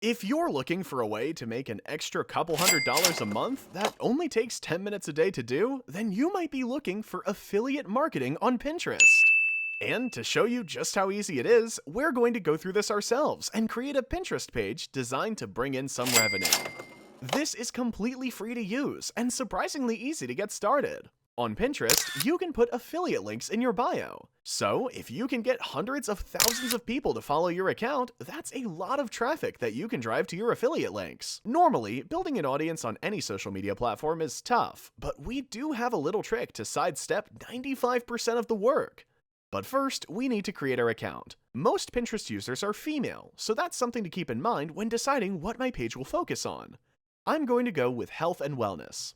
If you're looking for a way to make an extra couple $100 a month that only takes 10 minutes a day to do, then you might be looking for affiliate marketing on Pinterest. And to show you just how easy it is, we're going to go through this ourselves and create a Pinterest page designed to bring in some revenue. This is completely free to use and surprisingly easy to get started. On Pinterest, you can put affiliate links in your bio. So, if you can get hundreds of thousands of people to follow your account, that's a lot of traffic that you can drive to your affiliate links. Normally, building an audience on any social media platform is tough, but we do have a little trick to sidestep 95% of the work. But first, we need to create our account. Most Pinterest users are female, so that's something to keep in mind when deciding what my page will focus on. I'm going to go with health and wellness.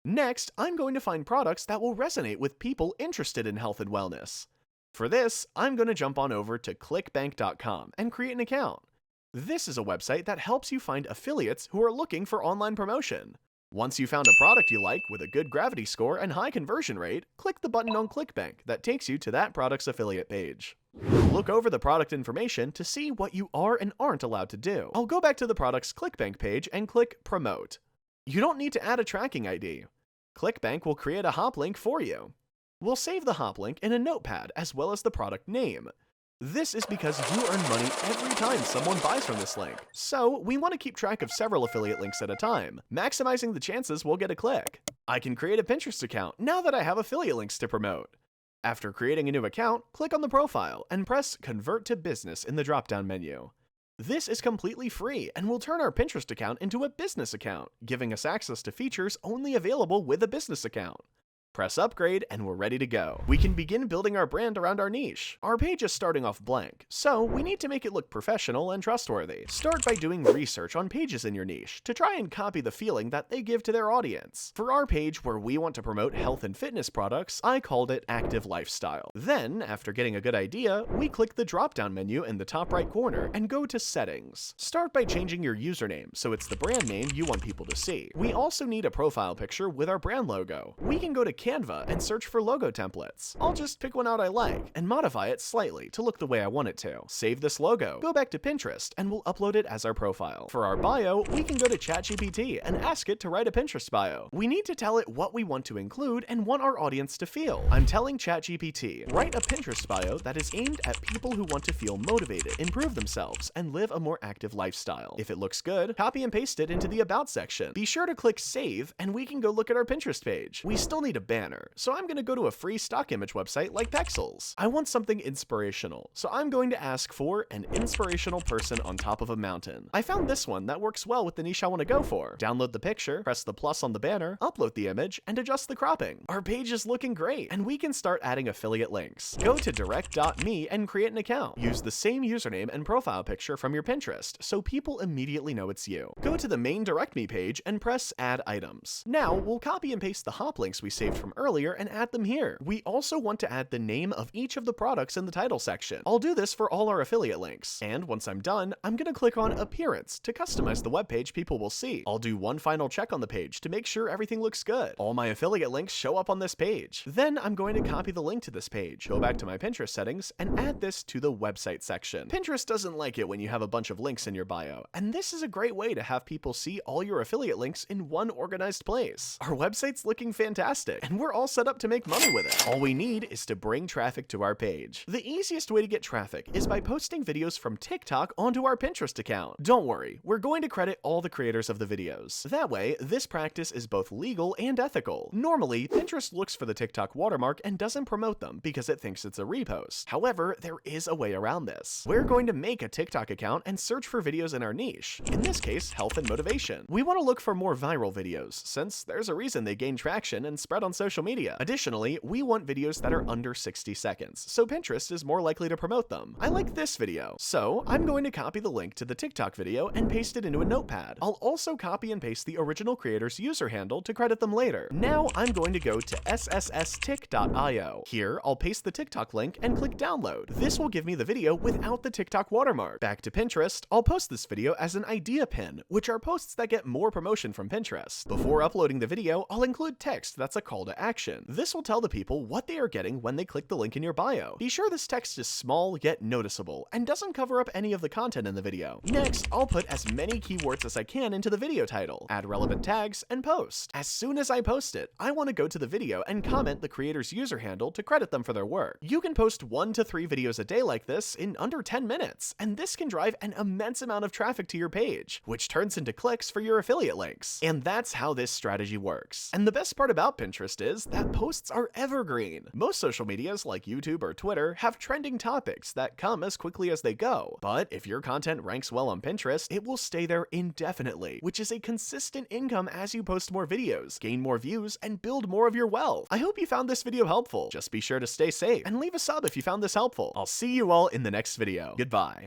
Next, I'm going to find products that will resonate with people interested in health and wellness. For this, I'm going to jump on over to clickbank.com and create an account. This is a website that helps you find affiliates who are looking for online promotion. Once you found a product you like with a good gravity score and high conversion rate, click the button on ClickBank that takes you to that product's affiliate page. Look over the product information to see what you are and aren't allowed to do. I'll go back to the product's ClickBank page and click Promote. You don't need to add a tracking ID. ClickBank will create a hop link for you. We'll save the hop link in a notepad as well as the product name. This is because you earn money every time someone buys from this link, so we want to keep track of several affiliate links at a time, maximizing the chances we'll get a click. I can create a Pinterest account now that I have affiliate links to promote. After creating a new account, click on the profile and press Convert to Business in the drop-down menu. This is completely free and will turn our Pinterest account into a business account, giving us access to features only available with a business account. Press upgrade and we're ready to go. We can begin building our brand around our niche. Our page is starting off blank, so we need to make it look professional and trustworthy. Start by doing research on pages in your niche to try and copy the feeling that they give to their audience. For our page where we want to promote health and fitness products, I called it Active Lifestyle. Then, after getting a good idea, we click the drop-down menu in the top right corner and go to Settings. Start by changing your username so it's the brand name you want people to see. We also need a profile picture with our brand logo. We can go to Canva and search for logo templates. I'll just pick one out I like and modify it slightly to look the way I want it to. Save this logo, go back to Pinterest, and we'll upload it as our profile. For our bio, we can go to ChatGPT and ask it to write a Pinterest bio. We need to tell it what we want to include and want our audience to feel. I'm telling ChatGPT, write a Pinterest bio that is aimed at people who want to feel motivated, improve themselves, and live a more active lifestyle. If it looks good, copy and paste it into the About section. Be sure to click Save, and we can go look at our Pinterest page. We still need a banner, so I'm going to go to a free stock image website like Pexels. I want something inspirational, so I'm going to ask for an inspirational person on top of a mountain. I found this one that works well with the niche I want to go for. Download the picture, press the plus on the banner, upload the image, and adjust the cropping. Our page is looking great, and we can start adding affiliate links. Go to direct.me and create an account. Use the same username and profile picture from your Pinterest, so people immediately know it's you. Go to the main Direct Me page and press Add Items. Now, we'll copy and paste the hop links we saved from earlier and add them here. We also want to add the name of each of the products in the title section. I'll do this for all our affiliate links. And once I'm done, I'm going to click on Appearance to customize the web page people will see. I'll do one final check on the page to make sure everything looks good. All my affiliate links show up on this page. Then I'm going to copy the link to this page, go back to my Pinterest settings, and add this to the website section. Pinterest doesn't like it when you have a bunch of links in your bio, and this is a great way to have people see all your affiliate links in one organized place. Our website's looking fantastic, and we're all set up to make money with it. All we need is to bring traffic to our page. The easiest way to get traffic is by posting videos from TikTok onto our Pinterest account. Don't worry, we're going to credit all the creators of the videos. That way, this practice is both legal and ethical. Normally, Pinterest looks for the TikTok watermark and doesn't promote them because it thinks it's a repost. However, there is a way around this. We're going to make a TikTok account and search for videos in our niche. In this case, health and motivation. We want to look for more viral videos, since there's a reason they gain traction and spread on social media. Additionally, we want videos that are under 60 seconds, so Pinterest is more likely to promote them. I like this video, so I'm going to copy the link to the TikTok video and paste it into a notepad. I'll also copy and paste the original creator's user handle to credit them later. Now I'm going to go to ssstick.io. Here, I'll paste the TikTok link and click download. This will give me the video without the TikTok watermark. Back to Pinterest, I'll post this video as an idea pin, which are posts that get more promotion from Pinterest. Before uploading the video, I'll include text that's a call to action. This will tell the people what they are getting when they click the link in your bio. Be sure this text is small yet noticeable and doesn't cover up any of the content in the video. Next, I'll put as many keywords as I can into the video title, add relevant tags, and post. As soon as I post it, I want to go to the video and comment the creator's user handle to credit them for their work. You can post 1 to 3 videos a day like this in under 10 minutes, and this can drive an immense amount of traffic to your page, which turns into clicks for your affiliate links. And that's how this strategy works. And the best part about Pinterest is that posts are evergreen. Most social medias like YouTube or Twitter have trending topics that come as quickly as they go, but if your content ranks well on Pinterest, it will stay there indefinitely, which is a consistent income as you post more videos, gain more views, and build more of your wealth. I hope you found this video helpful. Just be sure to stay safe and leave a sub if you found this helpful. I'll see you all in the next video. Goodbye.